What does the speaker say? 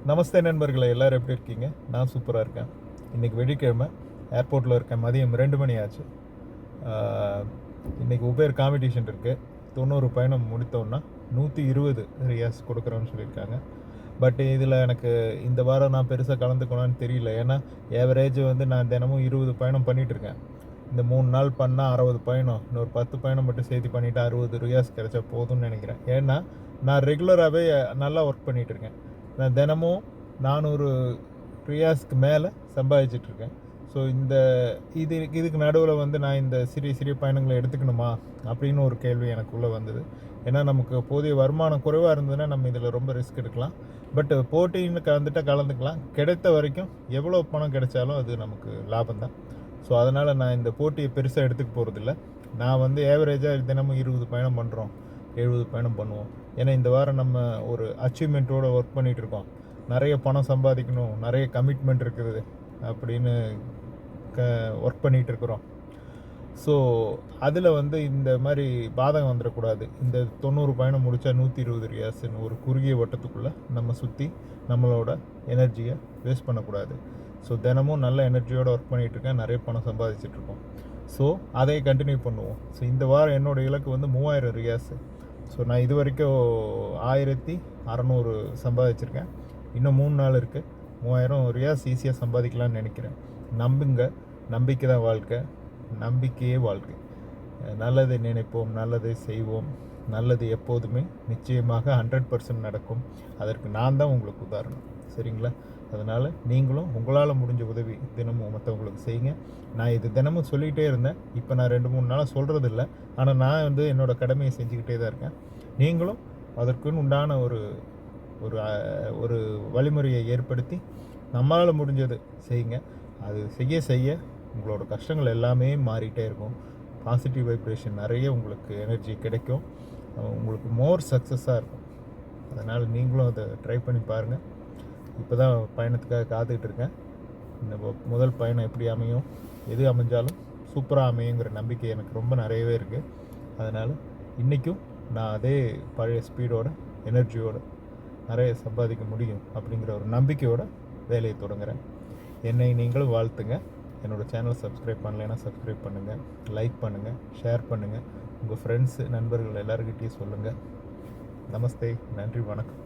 நமஸ்தே நண்பர்களே, எல்லோரும் எப்படி இருக்கீங்க? நான் சூப்பராக இருக்கேன். இன்றைக்கி வெள்ளிக்கிழமை, ஏர்போர்ட்டில் இருக்கேன். மதியம் 2 மணி ஆச்சு. இன்றைக்கி உபேர் காம்படிஷன் இருக்குது. 90 பயணம் முடித்தோன்னா 120 ரியாஸ் கொடுக்குறோன்னு சொல்லியிருக்காங்க. பட் இதில் எனக்கு இந்த வாரம் நான் பெருசாக கலந்துக்கணும்னு தெரியல. ஏன்னா ஏவரேஜ் நான் தினமும் 20 பயணம் பண்ணிகிட்ருக்கேன். இந்த 3 நாள் பண்ணால் 60 பயணம், இன்னொரு 10 பயணம் மட்டும் சேர்த்து பண்ணிவிட்டு 60 ரியாஸ் கிடைச்சா போதும்னு நினைக்கிறேன். ஏன்னா நான் ரெகுலராகவே நல்லா ஒர்க் பண்ணிகிட்ருக்கேன். நான் தினமும் 400 ரியாஸ்க்கு மேலே சம்பாதிச்சிட்ருக்கேன். ஸோ இதுக்கு நடுவில் நான் இந்த சிறிய பயணங்களை எடுத்துக்கணுமா அப்படின்னு ஒரு கேள்வி எனக்குள்ளே வந்தது. ஏன்னா நமக்கு போதிய வருமானம் குறைவாக இருந்ததுன்னா நம்ம இதில் ரொம்ப ரிஸ்க் எடுக்கலாம். பட் போட்டின்னு கலந்துக்கலாம். கிடைத்த வரைக்கும் எவ்வளோ பணம் கிடைச்சாலும் அது நமக்கு லாபம்தான். ஸோ அதனால் நான் இந்த போட்டியை பெருசாக எடுத்துக்க போகிறதில்ல. நான் ஏவரேஜாக தினமும் 20 பயணம் பண்ணுறோம், 70 பயணம் பண்ணுவோம். ஏன்னா இந்த வாரம் நம்ம ஒரு அச்சீவ்மெண்ட்டோடு ஒர்க் பண்ணிகிட்ருக்கோம். நிறைய பணம் சம்பாதிக்கணும், நிறைய கமிட்மெண்ட் இருக்குது அப்படின்னு ஒர்க் பண்ணிகிட்ருக்குறோம். ஸோ அதில் இந்த மாதிரி பாதகம் வந்துடக்கூடாது. இந்த 90 பயணம் முடித்தா 120 ரியாஸ்ன்னு ஒரு குறுகிய வட்டத்துக்குள்ளே நம்ம சுற்றி நம்மளோட எனர்ஜியை வேஸ்ட் பண்ணக்கூடாது. ஸோ தினமும் நல்ல எனர்ஜியோடு ஒர்க் பண்ணிகிட்ருக்கேன், நிறைய பணம் சம்பாதிச்சிட்ருக்கோம். ஸோ அதை கண்டினியூ பண்ணுவோம். ஸோ இந்த வாரம் என்னோடய இலக்கு 3000 ரியாஸு. ஸோ நான் இது வரைக்கும் 1600 சம்பாதிச்சிருக்கேன். இன்னும் 3 நாள் இருக்குது. 3000 ரியாஸ் ஈஸியாக சம்பாதிக்கலான்னு நினைக்கிறேன். நம்புங்க, நம்பிக்கை தான் வாழ்க்கை, நம்பிக்கையே வாழ்க்கை. நல்லதை நினைப்போம், நல்லதை செய்வோம். நல்லது எப்போதுமே நிச்சயமாக 100% நடக்கும். அதற்கு நான் தான் உங்களுக்கு உதாரணம். சரிங்களா? அதனால் நீங்களும் உங்களால் முடிஞ்ச உதவி தினமும் மற்றவங்களுக்கு செய்யுங்க. நான் இது தினமும் சொல்லிகிட்டே இருந்தேன். இப்போ நான் 2-3 நாளாக சொல்கிறதில்ல. ஆனால் நான் என்னோடய கடமையை செஞ்சுக்கிட்டே தான் இருக்கேன். நீங்களும் அதற்குன்னு உண்டான ஒரு ஒரு ஒரு வழிமுறையை ஏற்படுத்தி நம்மளால் முடிஞ்சது செய்யுங்க. அது செய்ய உங்களோட கஷ்டங்கள் எல்லாமே மாறிட்டே இருக்கும். பாசிட்டிவ் வைப்ரேஷன் நிறைய உங்களுக்கு எனர்ஜி கிடைக்கும். உங்களுக்கு மோர் சக்ஸஸாக இருக்கும். அதனால் நீங்களும் அதை ட்ரை பண்ணி பாருங்கள். இப்போ தான் பயணத்துக்காக காத்துக்கிட்டு இருக்கேன். இந்த முதல் பயணம் எப்படி அமையும், எது அமைஞ்சாலும் சூப்பராக அமையுங்கிற நம்பிக்கை எனக்கு ரொம்ப நிறையவே இருக்குது. அதனால் இன்றைக்கும் நான் அதே பழைய ஸ்பீடோட எனர்ஜியோடு நிறைய சம்பாதிக்க முடியும் அப்படிங்கிற ஒரு நம்பிக்கையோட வேலையை தொடங்குகிறேன். என்னை நீங்களும் வாழ்த்துங்க. என்னோடய சேனலை சப்ஸ்கிரைப் பண்ணலைன்னா சப்ஸ்கிரைப் பண்ணுங்கள், லைக் பண்ணுங்கள், ஷேர் பண்ணுங்கள். உங்கள் ஃப்ரெண்ட்ஸு நண்பர்கள் எல்லாருக்கிட்டையும் சொல்லுங்கள். நமஸ்தே, நன்றி, வணக்கம்.